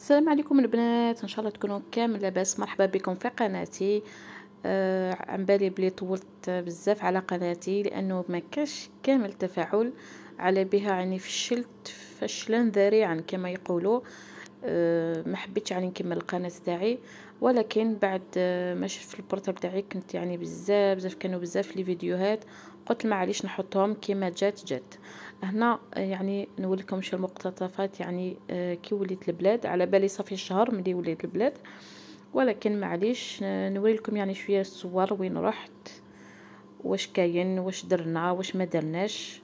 السلام عليكم البنات، ان شاء الله تكونوا كامل لاباس. مرحبا بكم في قناتي. عن بالي بلي طولت بزاف على قناتي لانه ما كاش كامل تفاعل على بها، يعني فشلت فشلا ذريعا كما يقولوا. ما حبيتش يعني نكمل القناه تاعي، ولكن بعد ما شفت في البورتال تاعي كنت يعني بزاف كانوا بزاف لي فيديوهات، قلت معليش نحطهم كيما جات هنا. يعني نوريكم شي المقتطفات، يعني كي وليت البلاد، على بالي صافي شهر ملي وليت البلاد، ولكن معليش نوري لكم يعني شويه الصور وين رحت، واش كاين، واش درنا، واش ما درناش،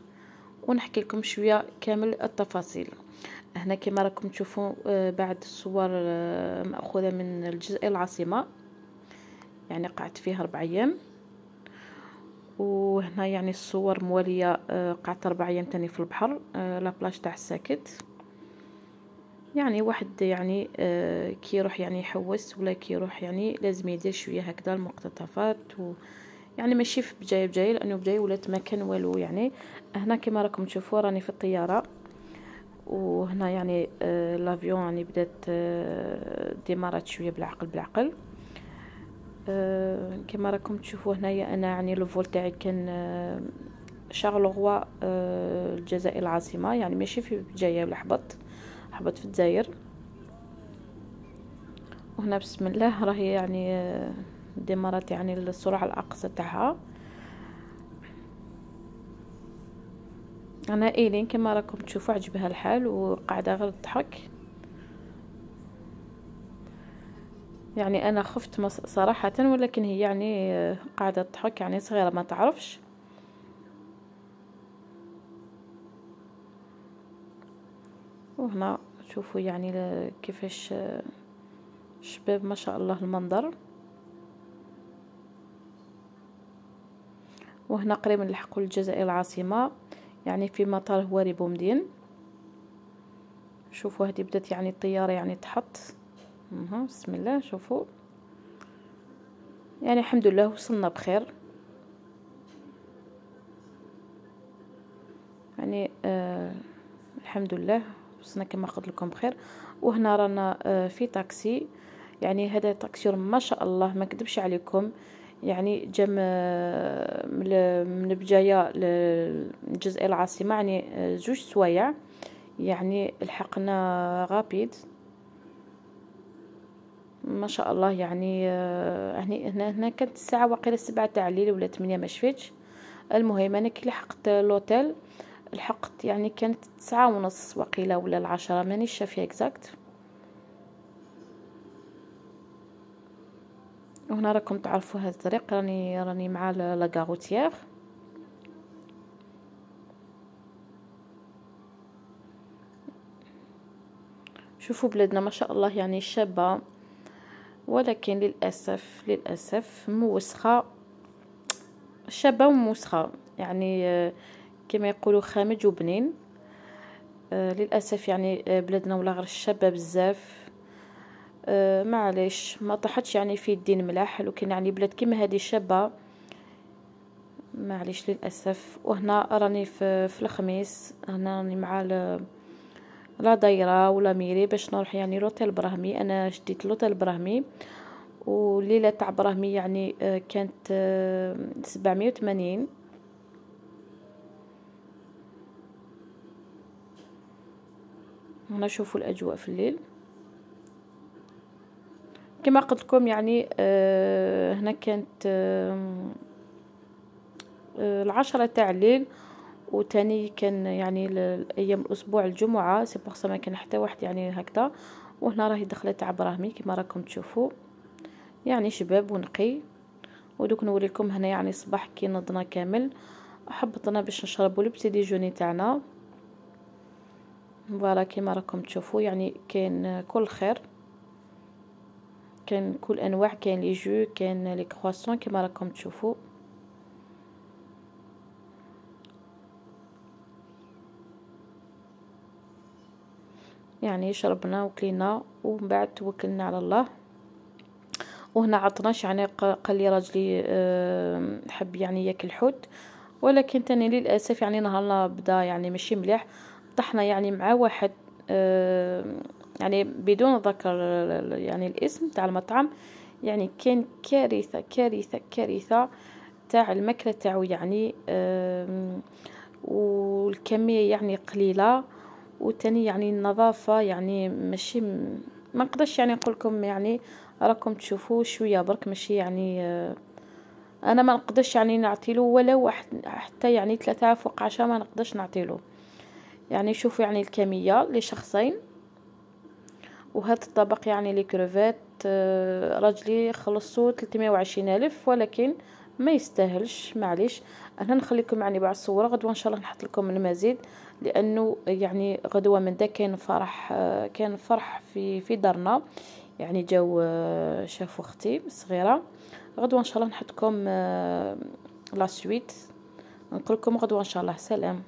ونحكي لكم شويه كامل التفاصيل. هنا كما راكم تشوفوا بعد الصور مأخوذة من الجزائر العاصمة، يعني قعدت فيها 4 أيام. وهنا يعني الصور موالية قعدت 4 أيام تاني في البحر، لا بلاج تاع الساكت. يعني واحد يعني كي يروح يعني يحوس ولا كي يروح يعني لازم يدير شوية هكذا المقتطفات، يعني ماشي في بجاية لأنه بجاية ولات ما كان والو. يعني هنا كما راكم تشوفوا راني في الطيارة، وهنا يعني لافيون يعني بدات ديمارات شويه بالعقل. كما راكم تشوفوا هنايا انا يعني الفول تاعي كان شارلغوا الجزائر العاصمه، يعني ماشي في جايه ولا حبط في الجزائر. وهنا بسم الله راهي يعني ديمارات يعني السرعه الاقصى تاعها. انا ايلين كما راكم تشوفوا عجبها الحال وقاعده غير تضحك. يعني انا خفت صراحه، ولكن هي يعني قاعده تضحك، يعني صغيره ما تعرفش. وهنا شوفوا يعني كيفاش شباب ما شاء الله المنظر. وهنا قريب نلحقوا الجزائر العاصمه، يعني في مطار هواري بومدين. شوفوا هذه بدات يعني الطياره يعني تحط. بسم الله. شوفوا يعني الحمد لله وصلنا بخير. يعني الحمد لله وصلنا كما قلت لكم بخير. وهنا رانا في تاكسي، يعني هذا تاكسي ما شاء الله ما كذبش عليكم، يعني جا من بجايه للجزائر العاصمه، يعني 2 سوايع، يعني لحقنا غابيد ما شاء الله. يعني هنا كانت الساعه واقيلا 7 تاع الليل ولا 8 ما شفتش. المهم انا كي لحقت لوتيل لحقت يعني كانت 9:30 وقيله ولا 10، مانيش شافيه اكزاكت. وهنا راكم تعرفوا هذا الطريق، راني مع لاغاروتيير. شوفوا بلادنا ما شاء الله يعني شابه، ولكن للاسف موسخه، شابه وموسخه، يعني كما يقولوا خامج وبنين. للاسف يعني بلادنا ولا غير شابه بزاف. معليش ما طاحتش يعني في الدين ملاح، لكن يعني بلاد كيما هذه شابه معليش للاسف. وهنا راني في الخميس، هنا راني مع لا دايره ولا ميري باش نروح يعني لوتيل براهمي. انا شديت لوتيل براهمي، والليله تاع براهمي يعني كانت 780. هنا شوفوا الاجواء في الليل كما قلت لكم. يعني هنا كانت 10 تاع الليل، وتاني كان يعني الايام الاسبوع الجمعه سي بوغ ما كان حتى واحد يعني هكذا. وهنا راهي دخلت تاع براهمي كما راكم تشوفوا، يعني شباب ونقي. ودوك نوريكم هنا يعني صباح كي نضنا كامل، حبطنا باش نشربوا البتي ديجوني تاعنا. فوالا كما راكم تشوفوا يعني كاين كل خير، كاين كل انواع، كاين لي جو، كاين لي كرواسون كما راكم تشوفوا. يعني شربنا وكلينا ومن بعد توكلنا على الله. وهنا عطناش، يعني قال لي راجلي حب يعني ياكل حوت، ولكن تاني للاسف يعني نهارنا بدا يعني ماشي مليح. طحنا يعني مع واحد يعني بدون ذكر يعني الاسم تاع المطعم. يعني كان كارثة كارثة كارثة تاع الماكلة تاعو، يعني والكمية يعني قليلة، وتاني يعني النظافة يعني ماشي ما نقدرش يعني نقول لكم، يعني راكم تشوفوا شوية برك ماشي يعني انا ما نقدرش يعني نعطيله ولو حتى يعني 3 فوق 10 ما نقدرش نعطيله. يعني شوفوا يعني الكمية لشخصين. وهذا الطبق يعني لي كروفات راجلي خلصوا 320 ألف، ولكن ما يستاهلش معليش. انا نخليكم يعني بعد الصورة غدوة ان شاء الله نحط لكم المزيد، لانه يعني غدوة من دا كاين فرح، كان فرح في دارنا، يعني جاو شافوا اختي الصغيرة. غدوة ان شاء الله نحط لكم لا سويت، نقول لكم غدوة ان شاء الله. سلام.